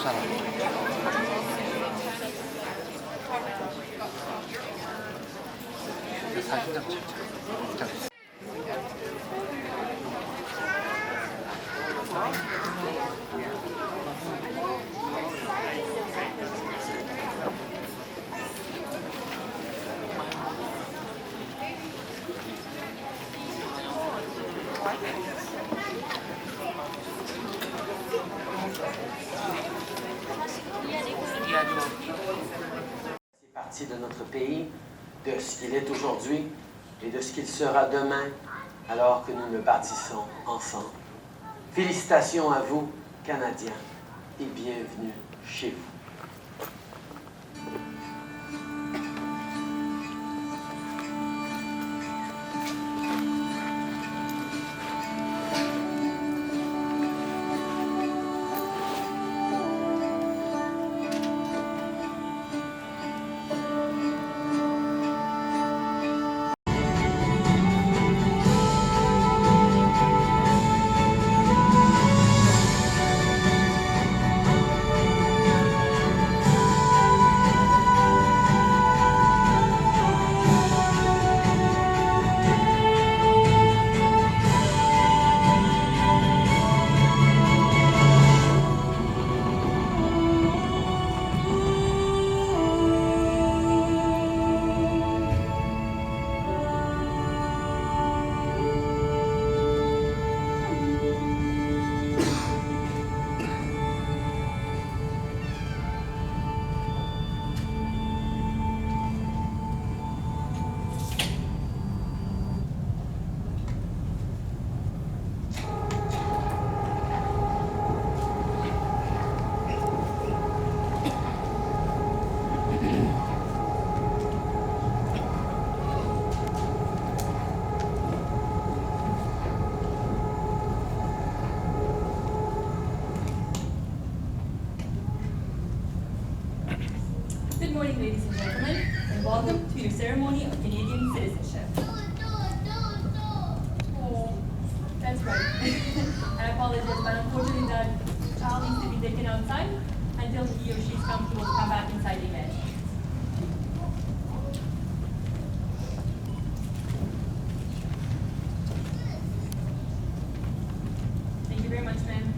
사진 좀 찍자. C'est partie de notre pays, de ce qu'il est aujourd'hui et de ce qu'il sera demain, alors que nous le bâtissons ensemble. Félicitations à vous, Canadiens, et bienvenue chez vous. Good morning, ladies and gentlemen, and welcome to your ceremony of Canadian citizenship. Oh, that's right. I apologize, but unfortunately that child needs to be taken outside until he or she's comfortable to come back inside again. Thank you very much, ma'am.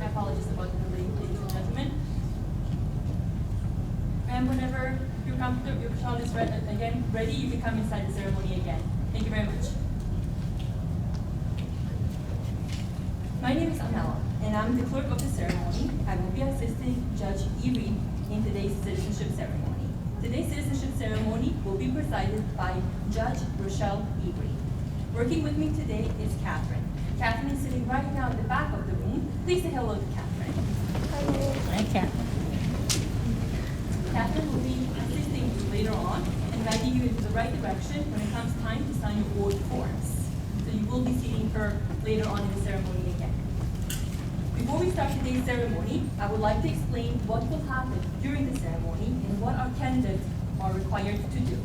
Apologies about the delay, ladies and gentlemen. And whenever your child is ready, you can come inside the ceremony again. Thank you very much. My name is Amela, and I'm the clerk of the ceremony. I will be assisting Judge Erie in today's citizenship ceremony. Today's citizenship ceremony will be presided by Judge Rochelle Erie. Working with me today is Catherine. Catherine is sitting right now in the back of the room. Please say hello to Catherine. Hi, Catherine. Catherine will be assisting you later on and guiding you into the right direction when it comes time to sign your oath forms. So you will be seeing her later on in the ceremony again. Before we start today's ceremony, I would like to explain what will happen during the ceremony and what our candidates are required to do.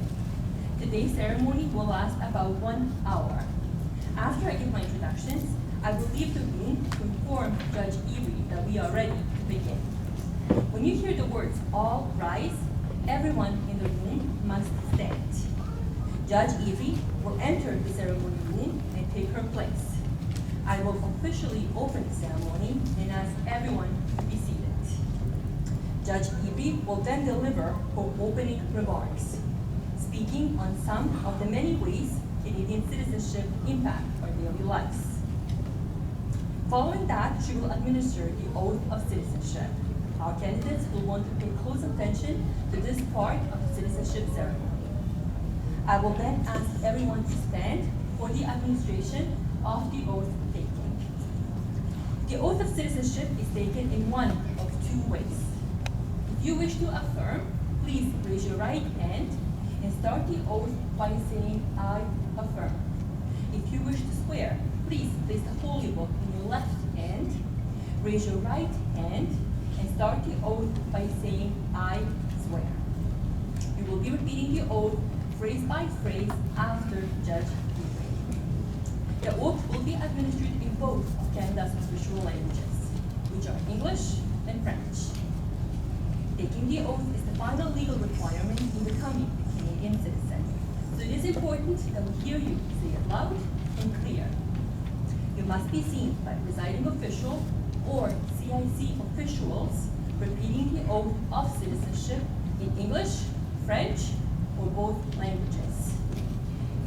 Today's ceremony will last about 1 hour. After I give my introductions, I will leave the room to inform Judge Erie that we are ready to begin. When you hear the words "all rise," everyone in the room must stand. Judge Erie will enter the ceremony room and take her place. I will officially open the ceremony and ask everyone to be seated. Judge Erie will then deliver her opening remarks, speaking on some of the many ways Canadian citizenship impacts our daily lives. Following that, she will administer the oath of citizenship. Our candidates will want to pay close attention to this part of the citizenship ceremony. I will then ask everyone to stand for the administration of the oath taking. The oath of citizenship is taken in one of two ways. If you wish to affirm, please raise your right hand and start the oath by saying, "I affirm." If you wish to swear, please place the holy book in your left hand, raise your right hand, and start the oath by saying, "I swear." You will be repeating the oath phrase by phrase after Judge Ebring. The oath will be administered in both of Canada's official languages, which are English and French. Taking the oath is the final legal requirement in becoming a Canadian citizen. So it is important that we hear you say it loud and clear. You must be seen by a presiding official or CIC officials repeating the oath of citizenship in English, French, or both languages.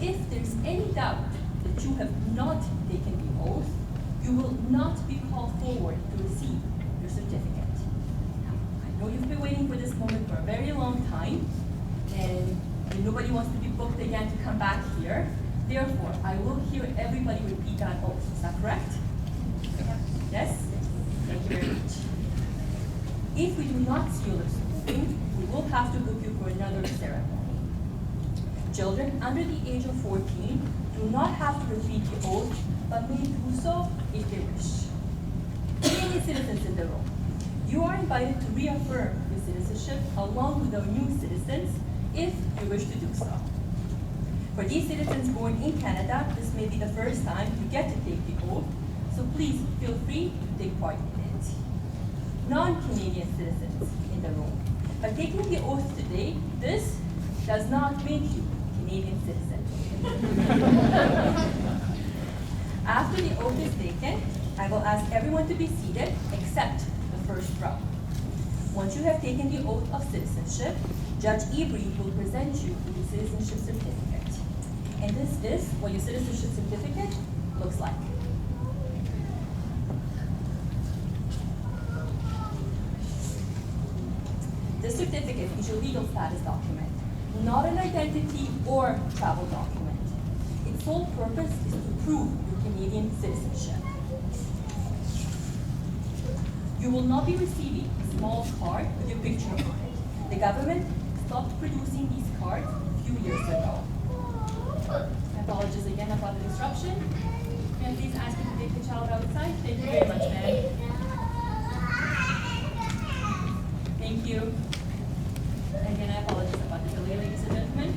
If there's any doubt that you have not taken the oath, you will not be called forward to receive your certificate. Now, I know you've been waiting for this moment for a very long time, and nobody wants to be booked again to come back here. Therefore, I will hear everybody repeat that oath. Is that correct? Yes? Thank you very much. If we do not see you moving, we will have to book you for another ceremony. Children under the age of 14 do not have to repeat the oath, but may do so if they wish. Canadian citizens in the room, you are invited to reaffirm your citizenship along with our new citizens if you wish to do so. For these citizens born in Canada, this may be the first time you get to take the oath, so please feel free to take part in it. Non-Canadian citizens in the room, by taking the oath today, this does not make you Canadian citizen. After the oath is taken, I will ask everyone to be seated except the first row. Once you have taken the oath of citizenship, Judge Ebring will present you with the citizenship certificate. And this is what your citizenship certificate looks like. This certificate is your legal status document, not an identity or travel document. Its sole purpose is to prove your Canadian citizenship. You will not be receiving a small card with your picture on it. The government stopped producing these cards a few years ago. I apologize again about the disruption. May I please ask you to take the child outside? Thank you very much, ma'am. Thank you. Again, I apologize about the delay, ladies and gentlemen.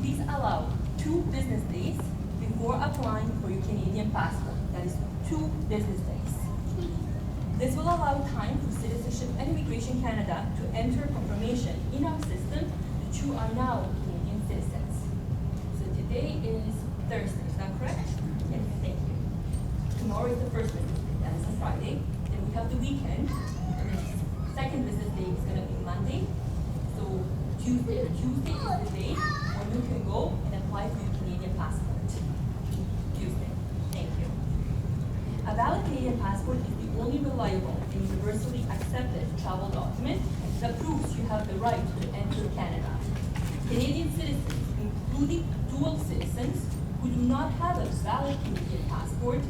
Please allow 2 business days before applying for your Canadian passport. That is 2 business days. This will allow time for Citizenship and Immigration Canada to enter confirmation in our system that you are now Canadian citizens. So today is Thursday, is that correct? Yes, thank you. Tomorrow is the first business day, that is a Friday. Then we have the weekend. And the second business day is going to be Monday. So Tuesday is the day when you can go and apply for your Canadian passport. Tuesday, thank you. A valid Canadian passport is the only reliable and universally accepted travel document that proves you have the right to enter Canada. Canadian citizens, including dual citizens who do not have a valid Canadian passport,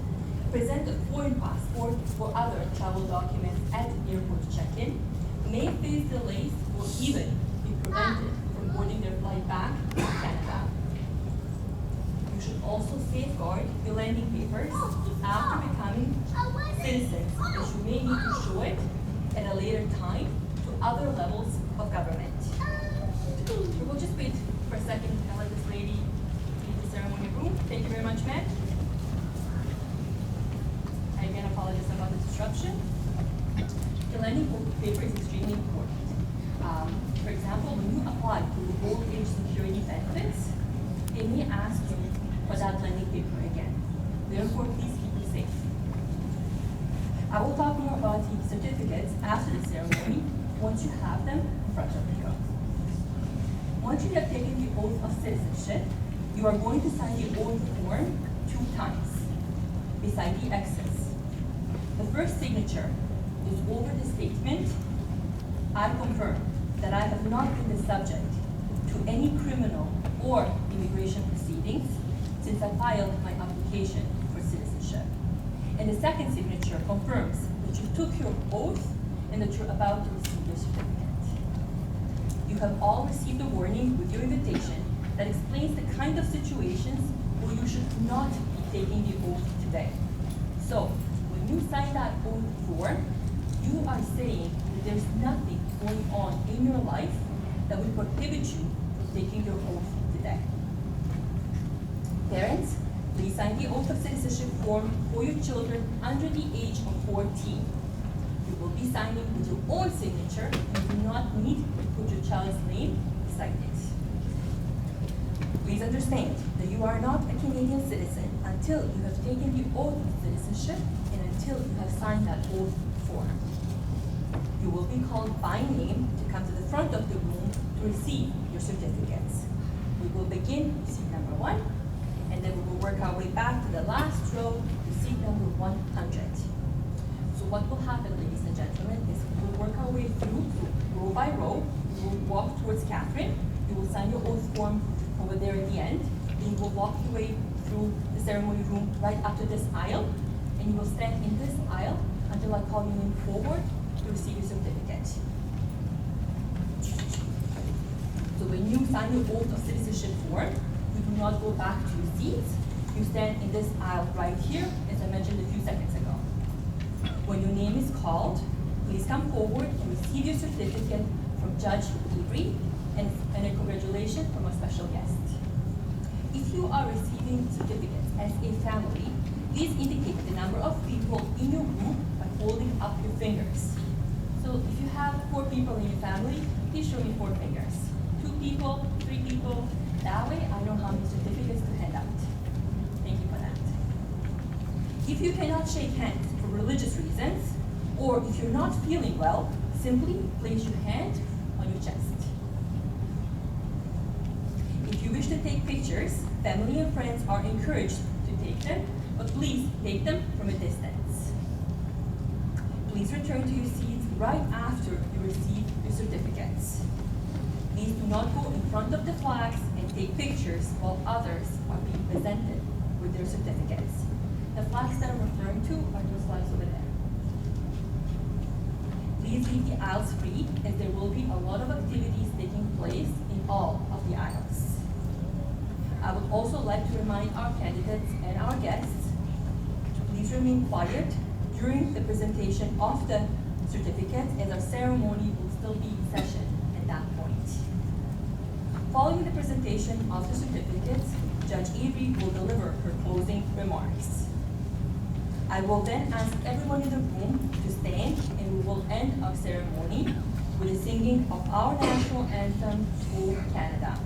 present a foreign passport or other travel documents at airport check-in, may face delays or even be prevented from boarding their flight back to Canada. You should also safeguard your landing papers after becoming citizens, as you may need to show it at a later time to other levels of government. We will just wait for a second to let this lady leave the ceremony room. Thank you very much, ma'am. I again apologize about the disruption. The landing paper is extremely important. For example, when you apply for the old age security benefits, they may ask you for that landing paper again. Therefore, please keep it safe. I will talk more about the certificates after the ceremony once you have them in front of you. Once you have taken the oath of citizenship, you are going to sign the oath form 2 times beside the X's. The first signature is over the statement, I confirm that I have not been the subject to any criminal or immigration proceedings since I filed my application for citizenship. And the second signature confirms that you took your oath and that you're about to receive your certificate. You have all received a warning with your invitation that explains the kind of situations where you should not be taking the oath today. So, when you sign that oath form, you are saying that there's nothing going on in your life that would prohibit you from taking your oath today. Parents, please sign the oath of citizenship form for your children under the age of 14. You will be signing with your own signature and do not need to put your child's name beside it. Please understand that you are not a Canadian citizen until you have taken the oath of citizenship and until you have signed that oath form. You will be called by name to come to the front of the room to receive your certificates. We will begin with seat number 1, and then we will work our way back to the last row to seat number 100. So what will happen, ladies and gentlemen, is we will work our way through row by row. We will walk towards Catherine. You will sign your oath form over there at the end. Then you will walk your way through the ceremony room right up to this aisle, and you will stand in this aisle until I call your name forward to receive your certificate. So when you sign your oath of citizenship form, you do not go back to your seats. You stand in this aisle right here, as I mentioned a few seconds ago. When your name is called, please come forward and receive your certificate from Judge Avery and a congratulations from our special guest. If you are receiving certificates as a family, please indicate the number of people in your group by holding up your fingers. So if you have 4 people in your family, please show me 4 fingers. 2 people, 3 people, that way I know how many certificates to hand out. Thank you for that. If you cannot shake hands for religious reasons, or if you're not feeling well, simply place your hand on your chest. If you wish to take pictures, family and friends are encouraged to take them, but please take them from a distance. Please return to your seats right after you receive your certificates. Please do not go in front of the flags and take pictures while others are being presented with their certificates. The flags that I'm referring to are those flags over there. Please leave the aisles free, as there will be a lot of activities taking place in all of the aisles. I would also like to remind our candidates and our guests to please remain quiet during the presentation of the certificates, as our ceremony will still be in session at that point. Following the presentation of the certificates, Judge Avery will deliver her closing remarks. I will then ask everyone in the room to stand, and we will end our ceremony with the singing of our national anthem, O Canada.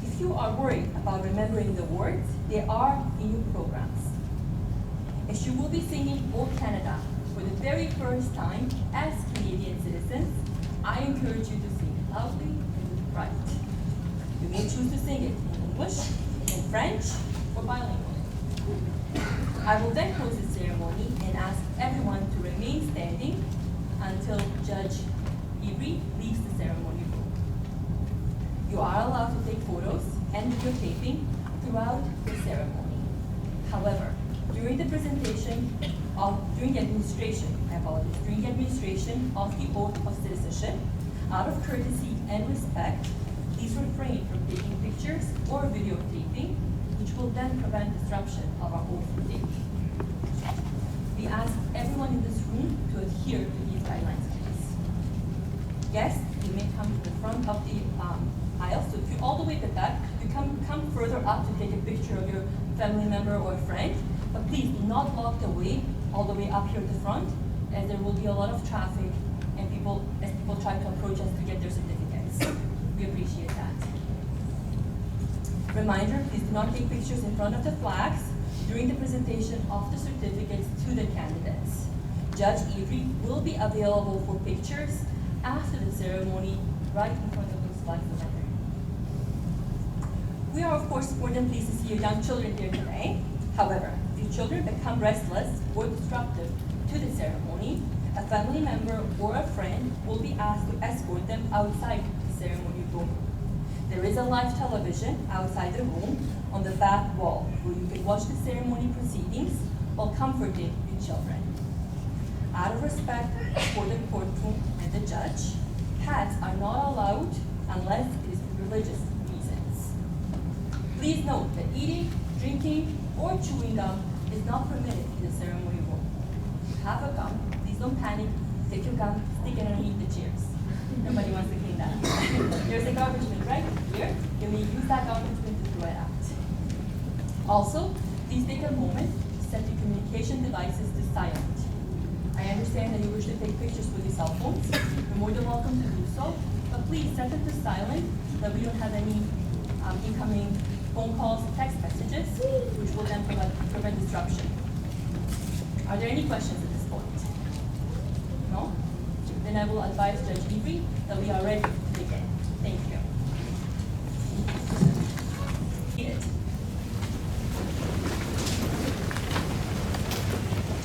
If you are worried about remembering the words, they are in your programs. As you will be singing O Canada for the very first time as Canadian citizens, I encourage you to sing it loudly and with pride. You may choose to sing it in English, in French, or bilingual. I will then close the ceremony and ask everyone to remain standing until Judge Avery leaves the ceremony room. You are allowed to take photos and videotaping throughout the ceremony. However, during the administration of the oath of citizenship, out of courtesy and respect, please refrain from taking pictures or videotaping, which will then prevent disruption of our oath taking. We ask everyone in this room to adhere to these guidelines, please. Guests, you may come to the front of the aisle. So if you're all the way at the back, you come further up to take a picture of your family member or friend. But please do not block the way all the way up here at the front, as there will be a lot of traffic and people try to approach us to get their certificates. We appreciate that. Reminder, please do not take pictures in front of the flags during the presentation of the certificates to the candidates. Judge Avery will be available for pictures after the ceremony right in front of those flags over there. We are, of course, more than pleased to see your young children here today. However, if your children become restless or disruptive to the ceremony, a family member or a friend will be asked to escort them outside the ceremony room. There is a live television outside the room on the back wall where you can watch the ceremony proceedings while comforting your children. Out of respect for the courtroom and the judge, pets are not allowed unless it is for religious reasons. Please note that eating, drinking, or chewing gum is not permitted in the ceremony room. If you have a gum, please don't panic, take your gum, stick it underneath the chairs. Nobody wants to clean that. There's a garbage bin right here. You may use that garbage bin to throw it out. Also, please take a moment to set your communication devices to silent. I understand that you wish to take pictures with your cell phones. You're more than welcome to do so, but please set it to silent so that we don't have any incoming phone calls, text messages, which will then prevent disruption. Are there any questions at this point? No? Then I will advise Judge Avery that we are ready to begin. Thank you. Read it.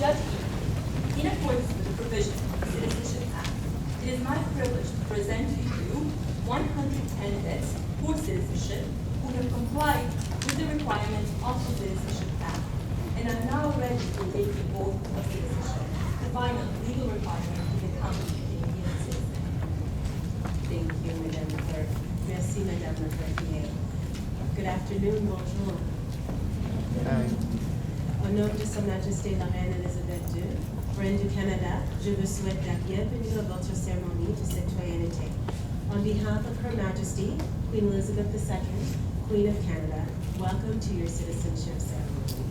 Judge Avery, in accordance with the provisions of the Citizenship Act, it is my privilege to present to you 100 candidates for citizenship who have complied with the requirements of the Citizenship Act and are now ready to take the oath of citizenship, the final legal requirement to become a Canadian citizen. Thank you, Madame la Clerk. Merci, Madame la Clerk. Good afternoon, bonjour. Au nom de Sa Majesté la Reine Elisabeth II, Reine du Canada, je vous souhaite la bienvenue à votre cérémonie de citoyenneté. On behalf of Her Majesty, Queen Elizabeth II, Queen of Canada, welcome to your citizenship ceremony.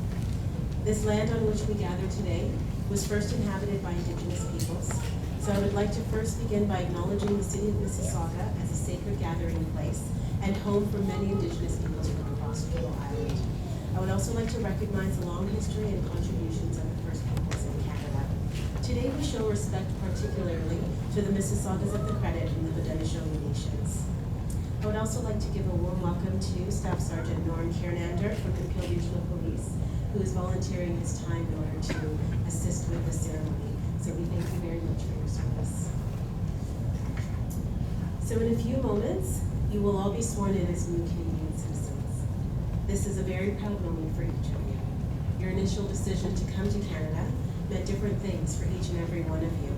This land on which we gather today was first inhabited by Indigenous peoples, so I would like to first begin by acknowledging the city of Mississauga as a sacred gathering place and home for many Indigenous peoples from across Procedural Island. I would also like to recognize the long history and contributions of the First Peoples in Canada. Today we show respect particularly to the Mississaugas of the Credit and the Haudenosaunee Nations. I would also like to give a warm welcome to Staff Sergeant Norm Kiernander from the Peel Regional Police, who is volunteering his time in order to assist with the ceremony. So we thank you very much for your service. So in a few moments, you will all be sworn in as new Canadian citizens. This is a very proud moment for each of you. Your initial decision to come to Canada meant different things for each and every one of you.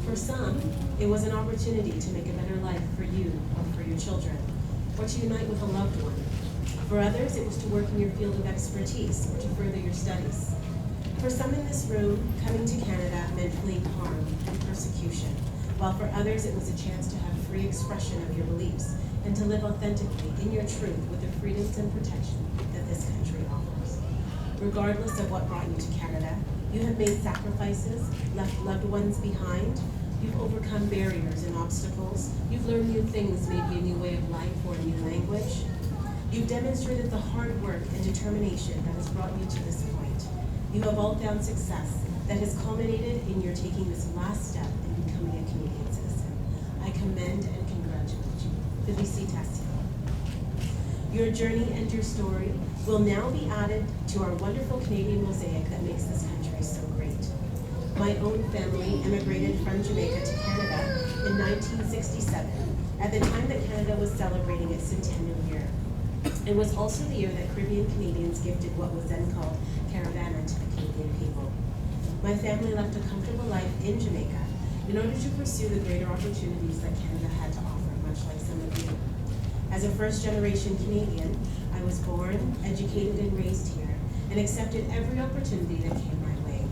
For some, it was an opportunity to make a better life for you or for your children, or to unite with a loved one. For others, it was to work in your field of expertise or to further your studies. For some in this room, coming to Canada meant fleeing harm and persecution, while for others it was a chance to have free expression of your beliefs and to live authentically in your truth with the freedoms and protection that this country offers. Regardless of what brought you to Canada, you have made sacrifices, left loved ones behind, you've overcome barriers and obstacles, you've learned new things, maybe a new way of life or a new language. You've demonstrated the hard work and determination that has brought you to this point. You have all found success that has culminated in your taking this last step in becoming a Canadian citizen. I commend and congratulate you. Félicitations. Your journey and your story will now be added to our wonderful Canadian mosaic that makes this country so great. My own family immigrated from Jamaica to Canada in 1967, at the time that Canada was celebrating its centennial year. It was also the year that Caribbean Canadians gifted what was then called Caravana to the Canadian people. My family left a comfortable life in Jamaica in order to pursue the greater opportunities that Canada had to offer, much like some of you. As a first-generation Canadian, I was born, educated, and raised here, and accepted every opportunity that came my way.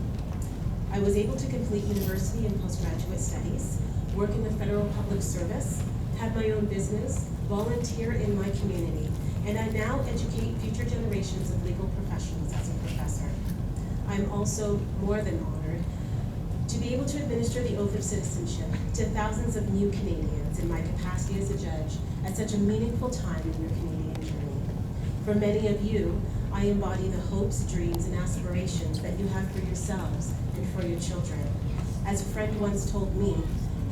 I was able to complete university and postgraduate studies, work in the federal public service, have my own business, volunteer in my community, and I now educate future generations of legal professionals as a professor. I'm also more than honored to be able to administer the oath of citizenship to thousands of new Canadians in my capacity as a judge at such a meaningful time in your Canadian journey. For many of you, I embody the hopes, dreams, and aspirations that you have for yourselves and for your children. As a friend once told me,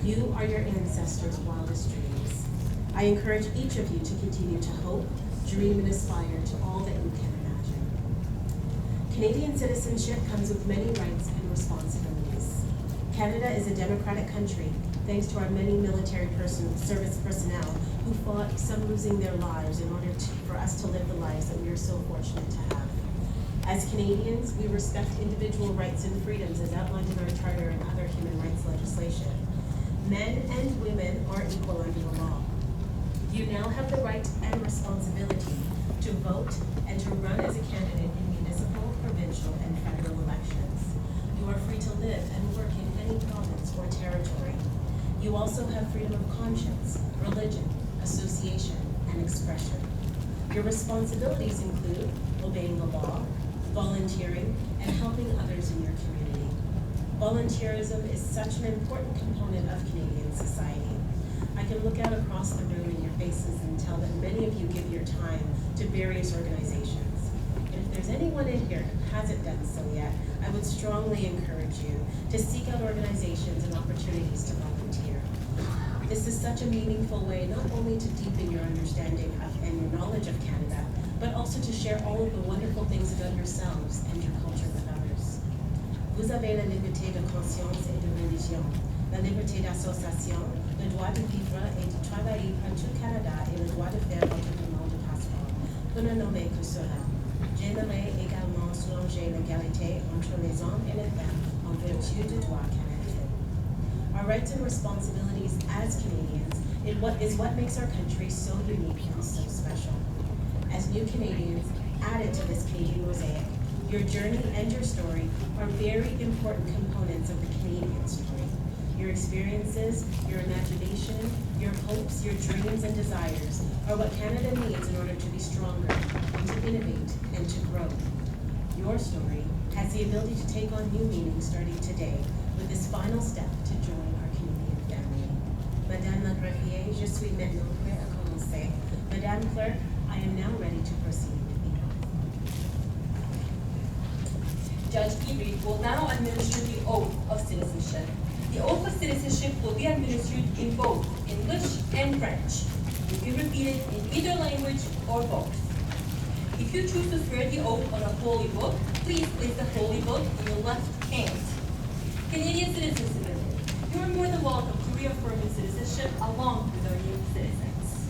you are your ancestors' wildest dreams. I encourage each of you to continue to hope, dream, and aspire to all that you can imagine. Canadian citizenship comes with many rights and responsibilities. Canada is a democratic country, thanks to our many military service personnel who fought, some losing their lives in order for us to live the lives that we are so fortunate to have. As Canadians, we respect individual rights and freedoms as outlined in our charter and other human rights legislation. Men and women are equal under the law. You now have the right and responsibility to vote and to run as a candidate in municipal, provincial, and federal elections. You are free to live and work in any province or territory. You also have freedom of conscience, religion, association, expression. Your responsibilities include obeying the law, volunteering, and helping others in your community. Volunteerism is such an important component of Canadian society. I can look out across the room in your faces and tell that many of you give your time to various organizations. And if there's anyone in here who hasn't done so yet, I would strongly encourage you to seek out organizations and opportunities to volunteer. This is such a meaningful way not only to deepen your understanding of and your knowledge of Canada, but also to share all of the wonderful things about yourselves and your culture with others. Vous avez la liberté de conscience et de religion, la liberté d'association, le droit de vivre et de travailler partout au Canada et le droit de faire votre demande de passeport. Pour ne nommer que cela, j'aimerais également souligner l'égalité entre les hommes et les femmes en vertu du droit canadien. Our rights and responsibilities as Canadians is what makes our country so unique and so special. As new Canadians added to this Canadian mosaic, your journey and your story are very important components of the Canadian story. Your experiences, your imagination, your hopes, your dreams and desires are what Canada needs in order to be stronger, and to innovate, and to grow. Your story has the ability to take on new meaning starting today with this final step to join our Canadian family. Madame la Greffier, je suis maintenant prêt à commencer. Madame Clerk, I am now ready to proceed. Judge Erie will now administer the oath of citizenship. The oath of citizenship will be administered in both English and French. It will be repeated in either language or both. If you choose to swear the oath on a holy book, please place the holy book in your left hand. Canadian citizens, you are more than welcome to reaffirm your citizenship along with our new citizens.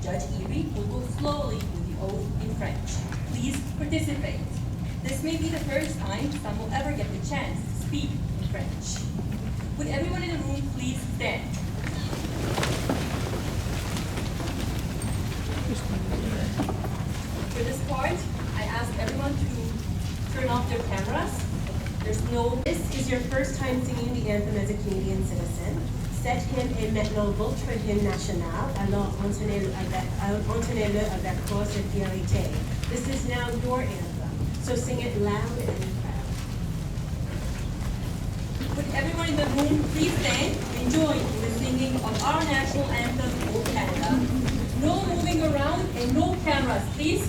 Judge Erie will go slowly with the oath in French. Please participate. This may be the first time some will ever get the chance to speak in French. Would everyone in the room please stand? For this part, I ask everyone to turn off their cameras. This is your first time singing the anthem as a Canadian citizen. Cette hymne est maintenant votre hymne national, alors entonnez-le avec force et fierté. This is now your anthem, so sing it loud and proud. Would everyone in the room please stand and join in the singing of our national anthem, O Canada. No moving around and no cameras, please.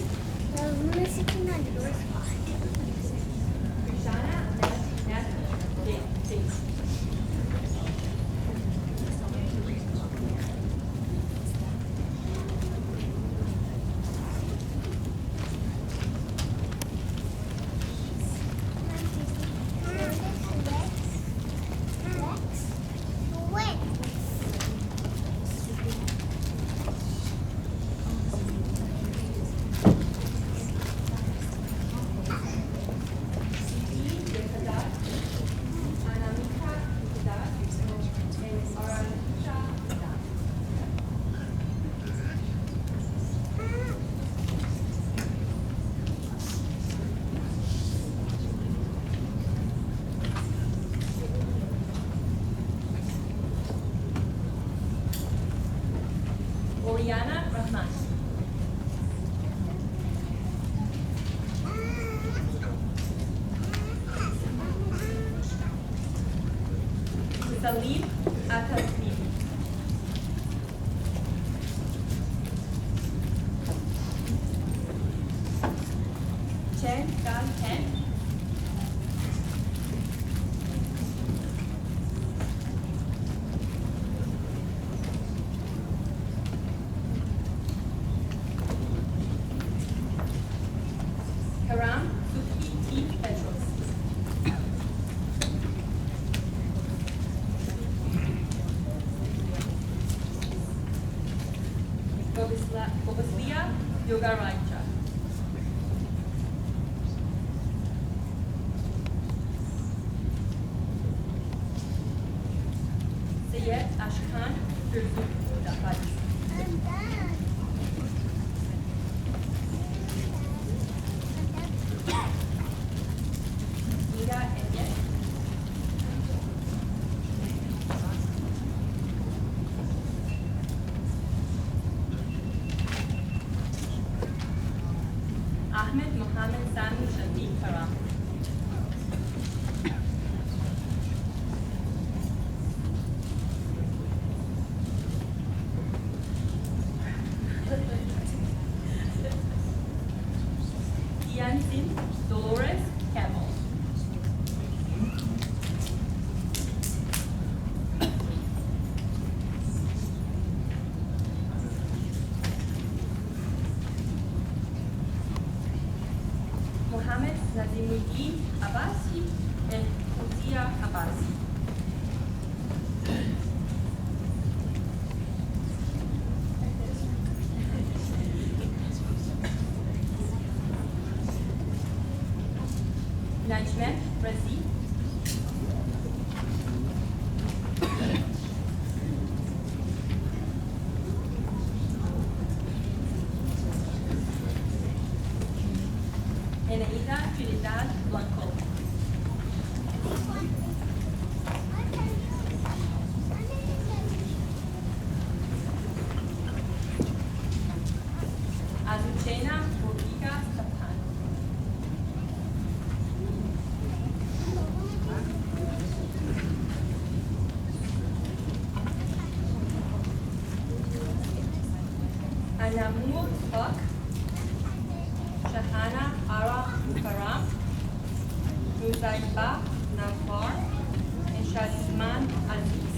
Salim Akasmi. Chen Gan Ken. Karam Suki T. Petros. Bobaslia Yogaranja. Sayed Ashkan Turku. Mira Enyet. Nazimuddin Abbasi, and Fuzia Abbasi. Najmet Razi, and Aida Trinidad Blanco. Azucena Rodriguez Capano. Anamur Bak, Shahana Ara Karam, Muzaiba Nafar, and Shazman Aziz.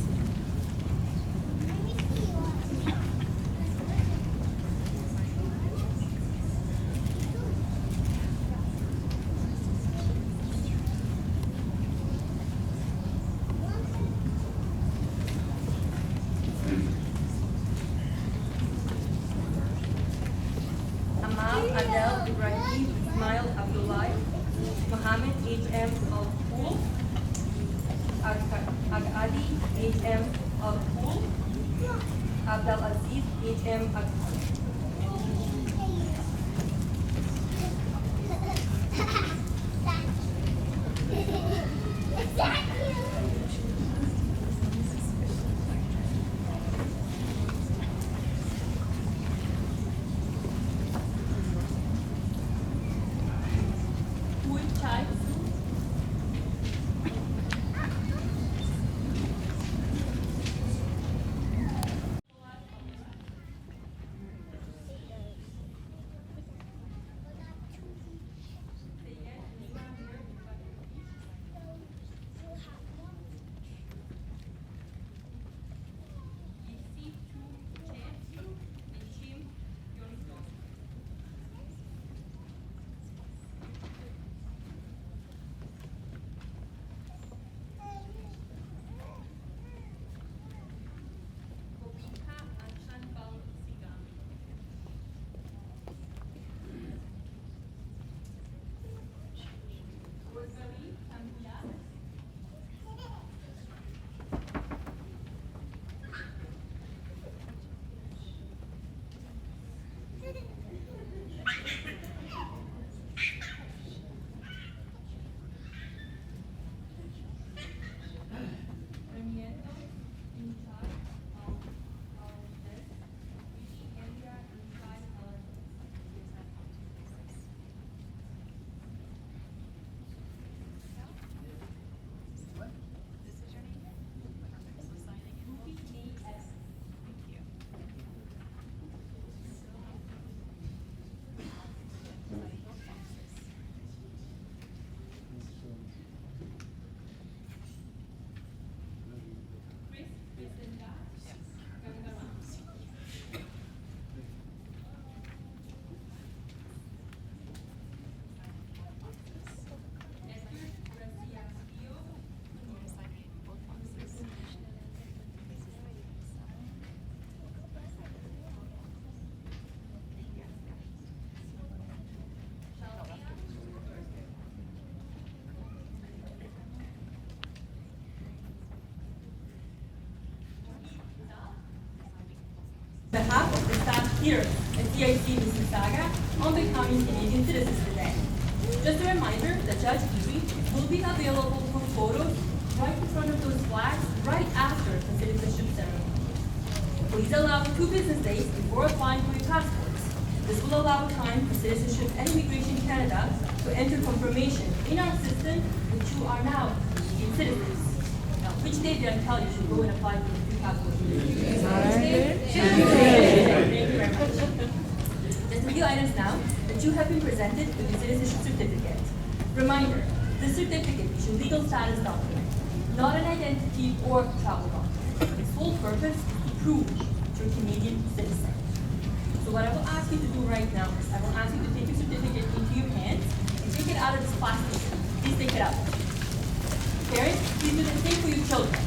Amal Adel Ibrahim Ismail Abdullah, Mohammed H.M. Al-Pool, Agadi H.M. Al-Pool, Abdul Aziz H.M. Al-Pool. Hui Chai Su, Yixi Chu Chen, and Chim Yonson. Kobika Anshan Bal Sigam. Rosalie Tambuyas. Remiendo in charge of our desk, India in charge of our Ruby A.S. Chris Vicinda Gangaram. Esther Gracia Dio. On behalf of the staff here at CIC Mississauga, on becoming Canadian citizens today. Just a reminder that Judge Erie will be available for photos right in front of those flags right after the citizenship ceremony. Please allow 2 business days before applying for your passports. This will allow time for Citizenship and Immigration Canada to enter confirmation in our system that you are now Canadian citizens. Now, which day did I tell you to go and apply for your passport? Tuesday? Thank you very much. Just a few items now that you have been presented with your citizenship certificate. Reminder, this certificate is your legal status document, not an identity or travel document. Its full purpose is to prove that you're a Canadian citizen. So what I will ask you to do right now is I will ask you to take your certificate into your hands and take it out of this plastic. Please take it out. Parents, please do the same for your children.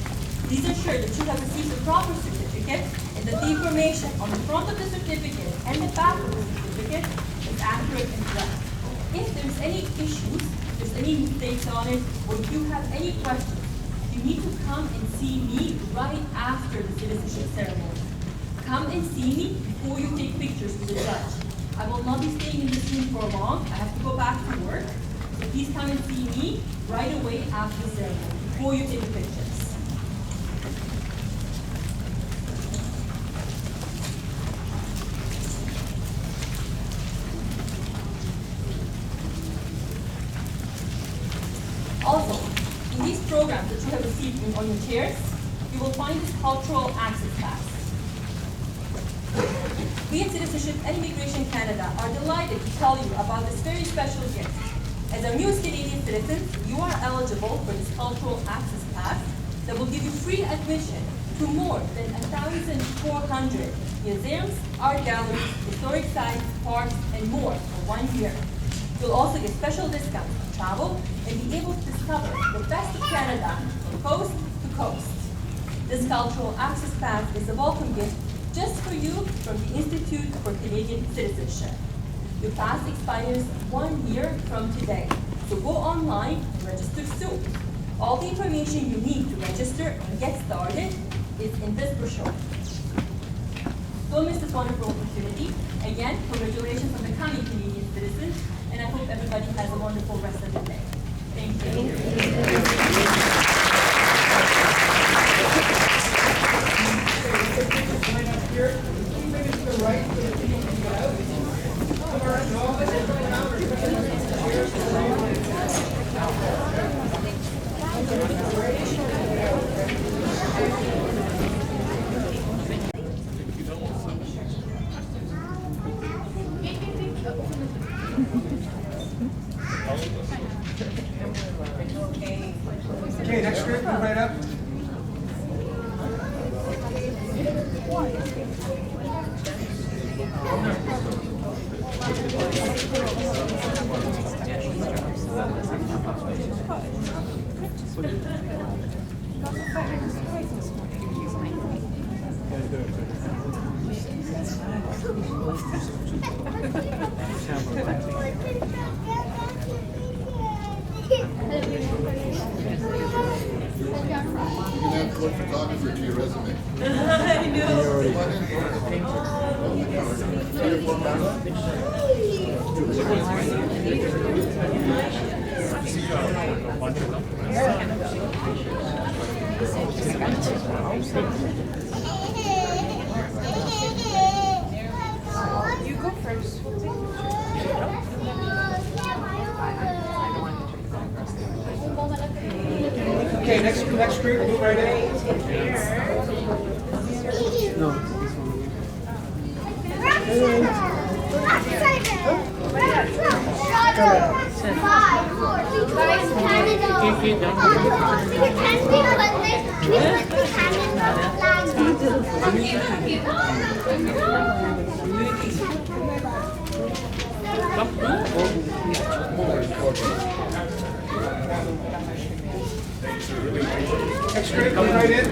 Please ensure that you have received the proper certificate and that the information on the front of the certificate and the back of the certificate is accurate and correct. If there's any issues, if there's any mistakes on it, or if you have any questions, you need to come and see me right after the citizenship ceremony. Come and see me before you take pictures with the judge. I will not be staying in this room for long. I have to go back to work. So please come and see me right away after the ceremony, before you take the pictures. Also, in these programs that you have received on your chairs, you will find this cultural access pass. We at Citizenship and Immigration Canada are delighted to tell you about this very special gift. As our newest Canadian citizens, you are eligible for this cultural access pass that will give you free admission to more than 1,400 museums, art galleries, historic sites, parks, and more for 1 year. You'll also get special discounts on travel and be able to discover the best of Canada from coast to coast. This cultural access pass is a welcome gift just for you from the Institute for Canadian Citizenship. Your pass expires 1 year from today, so go online and register soon. All the information you need to register and get started is in this brochure. Don't miss this wonderful opportunity. Again, congratulations on becoming Canadian citizens, and I hope everybody has a wonderful rest of the day. Thank you. Okay, next group, move right up. You can have a good photographer to your resume. I You go first. We'll take Okay, next group, move right in. No, next group, move right in.